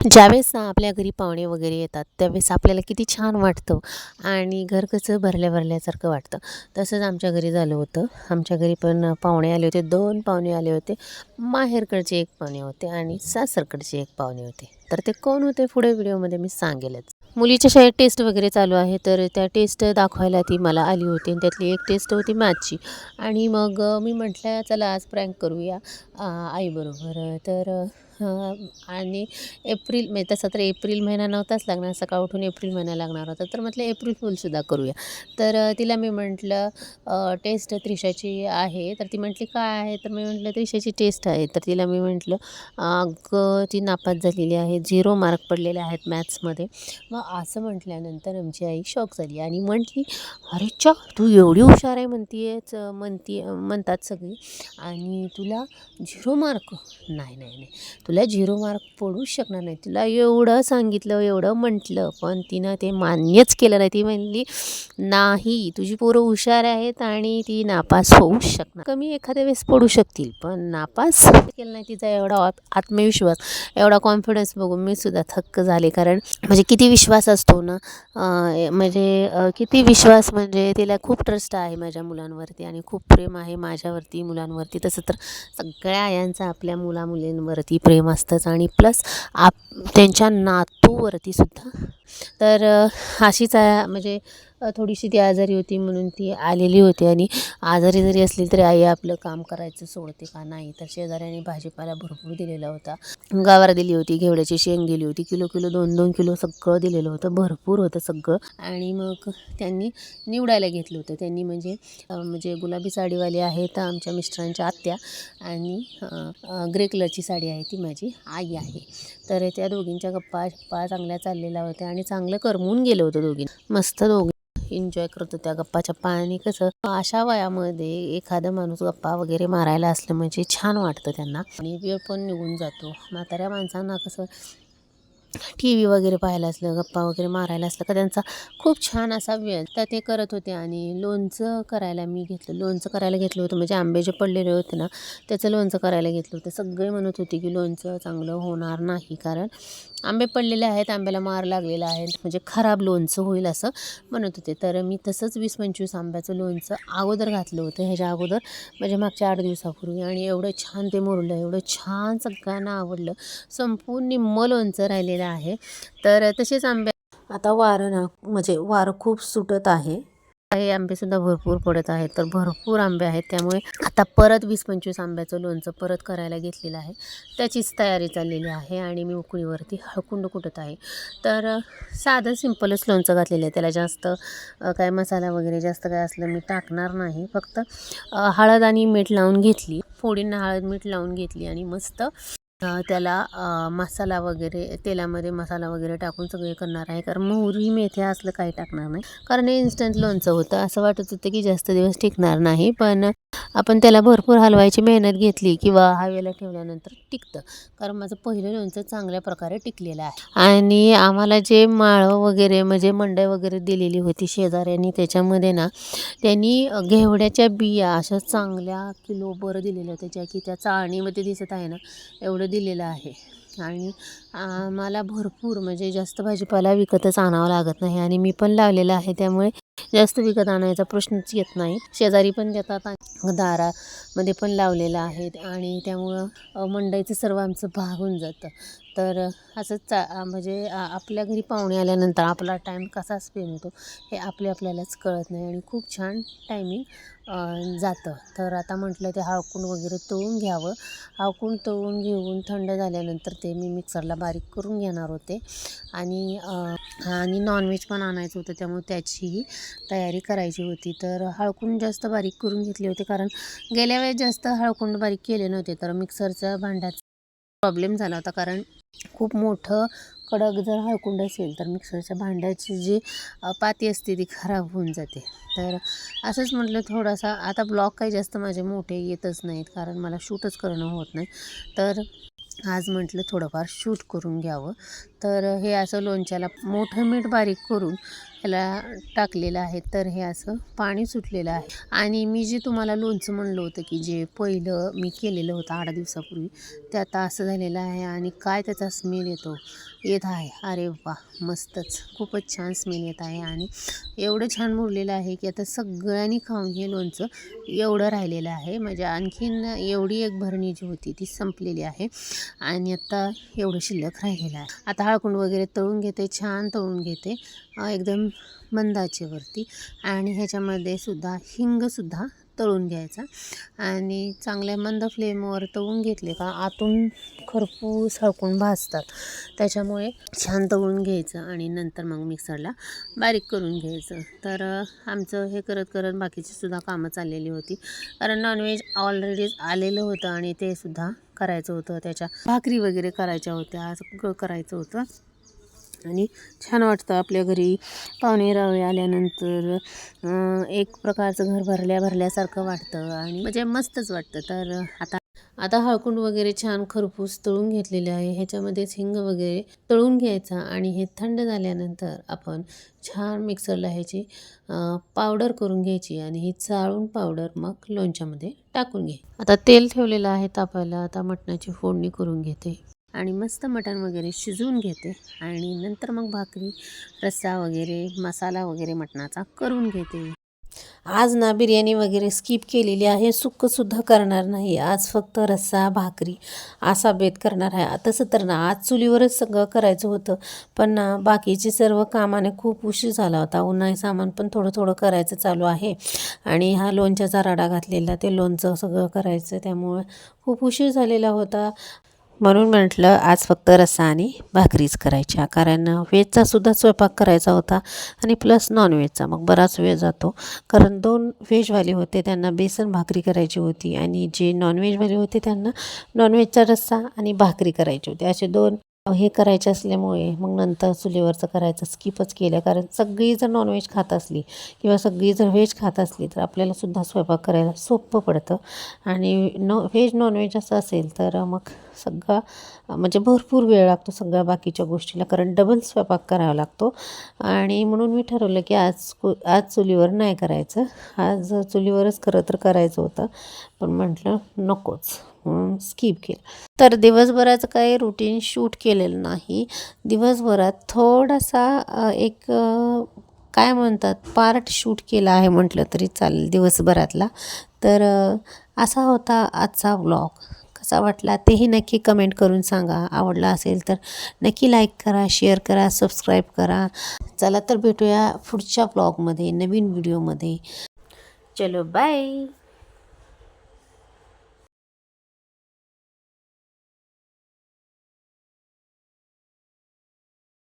ज्यावेळेस ना आपल्या घरी पाहुणे वगैरे येतात त्यावेळेस आपल्याला किती छान वाटतं आणि घर कसं भरल्या भरल्यासारखं वाटतं. तसंच आमच्या घरी झालं होतं. आमच्या घरी पण पाहुणे आले होते. 2 पाहुणे आले होते. माहेरकडचे 1 पाहुणे होते आणि सासरकडचे 1 पाहुणे होते. तर ते कोण होते पुढे व्हिडिओमध्ये मी सांगेलच. मुलीच्या शाळेत टेस्ट वगैरे चालू आहे, तर त्या टेस्ट दाखवायला ती मला आली होती आणि त्यातली एक टेस्ट होती मॅथची. आणि मग मी म्हटलं चला आज प्रँक करूया आईबरोबर. तर आणि एप्रिल म्हणजे तसा तर एप्रिल महिना नव्हताच लागणार, सकाळ उठून एप्रिल महिना लागणार होता, तर म्हटलं एप्रिल फूलसुद्धा करूया. तर तिला मी म्हटलं टेस्ट त्रिशाची आहे. तर ती म्हटली काय आहे? तर मी म्हटलं त्रिशाची टेस्ट आहे. तर तिला मी म्हटलं अगं ती नापास झालेली आहे, 0 मार्क पडलेले आहेत मॅथ्समध्ये. मग असं म्हटल्यानंतर आमची आई शॉक झाली आणि म्हटली, "अरे च्या, तू एवढी हुशार आहे म्हणतीयेच म्हणतात सगळी आणि तुला 0 मार्क? नाही, नाही, नाही. तुला 0 मार्क पडूच शकणार नाही." तिला एवढं सांगितलं, एवढं म्हटलं, पण तिनं ते मान्यच केलं नाही. ती म्हणली, "नाही, तुझी पोरं हुशार आहेत आणि ती नापास होऊच शकणार. कमी एखाद्या वेळेस पडू शकतील, पण नापास केलं नाही." तिचा एवढा आत्मविश्वास, एवढा कॉन्फिडन्स बघून मी सुद्धा थक्क झाले. कारण म्हणजे किती विश्वास असतो ना, किती विश्वास म्हणजे तिला खूप ट्रस्ट आहे माझ्या मुलांवरती आणि खूप प्रेम आहे माझ्यावरती, मुलांवरती. तसं तर सगळ्या आयांचं आपल्या मुला-मुलींवरती प्रेम असतंच आणि प्लस त्यांच्या नातूवरती सुद्धा. तर अशीच म्हणजे थोडीशी ती आजारी होती म्हणून ती आलेली होती आणि आजारी जरी असली तरी आई आपलं काम करायचं सोडते का नाही. तर शेजाऱ्याने भाजीपाला भरपूर दिलेला होता. गवार दिली होती, घेवड्याची शेंग दिली होती, किलो किलो 2-2 किलो सगळं दिलेलं होतं, भरपूर होतं सगळं. आणि मग त्यांनी निवडायला घेतलं होतं. त्यांनी म्हणजे गुलाबी साडीवाली आहेत आमच्या मिस्टरांच्या आत्या आणि ग्रे कलरची साडी आहे ती माझी आई आहे. तर त्या दोघींच्या गप्पा चांगल्या चाललेल्या होत्या आणि चांगलं करमून गेलं होतं दोघी. मस्त दोघी एन्जॉय करत होत्या गप्पा-चप्पा. आणि कसं अशा वयामध्ये एखादा माणूस गप्पा वगैरे मारायला असलं म्हणजे छान वाटतं त्यांना आणि वेळ पण निघून जातो. म्हाताऱ्या माणसांना कसं टी व्ही वगैरे पाहायला असलं, गप्पा वगैरे मारायला असलं का त्यांचा खूप छान असा वेळ तर ते करत होते. आणि लोणचं करायला घेतलं होतं. म्हणजे आंबे जे पडलेले होते ना, त्याचं लोणचं करायला घेतलं होतं. सगळे म्हणत होते की लोणचं चांगलं होणार नाही, कारण आंबे पडलेले आहेत, आंब्याला मार लागलेला आहे, म्हणजे खराब लोणचं होईल असं म्हणत होते. तर मी तसंच 20-25 आंब्याचं लोणचं अगोदर घातलं होतं ह्याच्या अगोदर, म्हणजे मागच्या 8 दिवसापूर्वी. आणि एवढं छान ते मुरलं, एवढं छान सगळ्यांना आवडलं. संपूर्ण निम्मं लोणचं राहिलेलं आहे. तर तसेच आंबे आता वारं ना, म्हणजे वारं खूप सुटत आहे. हे आंबेसुद्धा भरपूर पडत आहेत, तर भरपूर आंबे आहेत. त्यामुळे आता परत 20-25 आंब्याचं लोणचं परत करायला घेतलेलं आहे. त्याचीच तयारी चाललेली आहे आणि मी उकळीवरती हळकुंड कुटत आहे. तर साधं सिंपलच लोणचं घातलेलं आहे. त्याला जास्त काय मसाला वगैरे जास्त काय असलं मी टाकणार नाही. फक्त हळद आणि मीठ लावून घेतली, फोडींना हळद मीठ लावून घेतली आणि मस्त त्याला मसाला वगैरे तेलामध्ये मसाला वगैरे टाकून सगळे करणार आहे. कारण मोहरी मेथ्या असलं काही टाकणार नाही, कारण हे इन्स्टंट लोणचं होतं. असं वाटत होतं की जास्त दिवस टिकणार नाही, पण आपण त्याला भरपूर हलवायची मेहनत घेतली किंवा हवेला ठेवल्यानंतर टिकतं. कारण माझं पहिलं लोणचं चांगल्या प्रकारे टिकलेलं आहे. आणि आम्हाला जे माळं वगैरे म्हणजे मंडई वगैरे दिलेली होती शेजाऱ्यांनी, त्याच्यामध्ये ना त्यांनी घेवड्याच्या बिया अशा चांगल्या किलोभर दिलेल्या होत्या, ज्या की त्या चाळणीमध्ये दिसत आहे ना एवढं दिलेलं आहे. आणि मला भरपूर म्हणजे जास्त भाजीपाला विकतच आणावा लागत नाही आणि मी पण लावलेलं आहे, त्यामुळे जास्त विकत आणायचा प्रश्नच येत नाही. शेजारी पण देतात आणि दारामध्ये पण लावलेलं आहे आणि त्यामुळं मंडईचं सर्व आमचं भागून जातं. तर असंच म्हणजे आपल्या घरी पाहुणे आल्यानंतर आपला टाईम कसा स्पेंड होतो हे आपल्यालाच कळत नाही आणि खूप छान टायमिंग जातं. तर आता म्हटलं ते हळकुंड वगैरे तळून घ्यावं. हळकुंड तळून घेऊन थंड झाल्यानंतर ते मी मिक्सरला बारीक करून घेणार होते. आणि नॉनव्हेज पण आणायचं होतं, त्यामुळे त्याचीही तयारी करायची होती. तर हळकुंड जास्त बारीक करून घेतले होते, कारण गेल्या वेळेस जास्त हळकुंड बारीक केले नव्हते. तर मिक्सरच्या भांड्याचा प्रॉब्लेम झाला होता, कारण खूप मोठं कडक जर हळकुंड असेल तर मिक्सरच्या भांड्याची जी पाती असते ती खराब होऊन जाते. तर असंच म्हटलं थोडासा, आता ब्लॉग काही जास्त माझे मोठे येतच नाहीत, कारण मला शूटच करणं होत नाही. तर आज म्हटलं थोडंफार शूट करून घ्यावं. तर हे असं लोणच्याला मोठं मीठ बारीक करून ह्याला टाकलेलं आहे, तर हे असं पाणी सुटलेलं आहे. आणि मी जे तुम्हाला लोणचं म्हणलं होतं की जे पहिलं मी केलेलं होतं 8 दिवसापूर्वी, ते आता असं झालेलं आहे आणि काय त्याचा स्मेल येत आहे. अरे वा, मस्तच, खूपच छान स्मेल येत आहे आणि एवढं छान मुरलेलं आहे की आता सगळ्यांनी खाऊन हे लोणचं एवढं राहिलेलं आहे. म्हणजे आणखीन एवढी एक भरणी जी होती ती संपलेली आहे आणि आता एवढं शिल्लक राहिलेलं आहे. आता हळकुंड वगैरे तळून घेते, छान तळून घेते एकदम मंद आचेवरती. आणि ह्याच्यामध्ये सुद्धा हिंगसुद्धा तळून घ्यायचा आणि चांगल्या मंद फ्लेमवर तळून घेतले का आतून खरपूस हळकून भाजतात. त्याच्यामुळे छान तळून घ्यायचं आणि नंतर मग मिक्सरला बारीक करून घ्यायचं. तर आमचं हे करत करत बाकीची सुद्धा कामं चाललेली होती, कारण नॉनव्हेज ऑलरेडीच आलेलं होतं आणि ते सुद्धा करायचं होतं. त्याच्या भाकरी वगैरे करायच्या होत्या, सगळं करायचं होतं. आणि छान वाटतं आपल्या घरी पाहुणे रावळे आल्यानंतर एक प्रकारचं घर भरल्यासारखं वाटतं आणि म्हणजे मस्तच वाटतं. तर आता हळकुंड वगैरे छान खरपूस तळून घेतलेले आहे. ह्याच्यामध्येच हिंग वगैरे तळून घ्यायचा आणि हे थंड झाल्यानंतर आपण छान मिक्सरला ह्याची पावडर करून घ्यायची आणि ही चाळून पावडर मग लोणच्यामध्ये टाकून घे. आता तेल ठेवलेलं आहे तापायला. आता मटणाची फोडणी करून घेते आणि मस्त मटण वगैरे शिजवून घेते आणि नंतर मग भाकरी, रस्सा वगैरे, मसाला वगैरे मटणाचा करून घेते. आज ना बिर्याणी वगैरे स्किप केलेली आहे, सुक्कंसुद्धा करणार नाही. आज फक्त रस्सा, भाकरी असा बेत करणार आहे. तसं तर ना आज चुलीवरच सगळं करायचं होतं, पण ना बाकीची सर्व कामाने खूप उशीर झाला होता. उन्हाळी सामान पण थोडं थोडं करायचं चालू आहे आणि हा लोणच्याचा राडा घातलेला, ते लोणचं सगळं करायचं, त्यामुळे खूप उशीर झालेला होता. म्हणून म्हटलं आज फक्त रस्सा आणि भाकरीच करायच्या, कारण व्हेजचा सुद्धा स्वयंपाक करायचा होता आणि प्लस नॉनव्हेजचा. मग बराच वेळ जातो, कारण 2 व्हेजवाले होते, त्यांना बेसन भाकरी करायची होती आणि जे नॉनव्हेजवाले होते त्यांना नॉनव्हेजचा रस्सा आणि भाकरी करायची होती. असे 2 हे करायचे असल्यामुळे मग नंतर चुलीवरचं करायचं स्किपच केलं, कारण सगळी जर नॉनव्हेज खात असली किंवा सगळी जर व्हेज खात असली तर आपल्यालासुद्धा स्वयंपाक करायला सोपं पडतं. आणि व्हेज नॉनव्हेज असं असेल तर मग सगळा म्हणजे भरपूर वेळ लागतो सगळ्या बाकीच्या गोष्टीला, कारण डबल स्वयंपाक करावा लागतो. आणि म्हणून मी ठरवलं की आज चुलीवर नाही करायचं, आज चुलीवरच खरं तर करायचं होतं, पण म्हटलं नकोच म्हणून स्किप केलं. तर दिवसभराचं काही रुटीन शूट केलेलं नाही. दिवसभरात थोडासा एक काय म्हणतात पार्ट शूट केला आहे म्हटलं तरी चालेल दिवसभरातला. तर असा होता आजचा व्लॉग. कसा वाटला तेही नक्की कमेंट करून सांगा. आवडला असेल तर नक्की लाईक करा, शेअर करा, सबस्क्राईब करा. चला तर भेटूया पुढच्या व्लॉगमध्ये, नवीन व्हिडिओमध्ये. चलो बाय.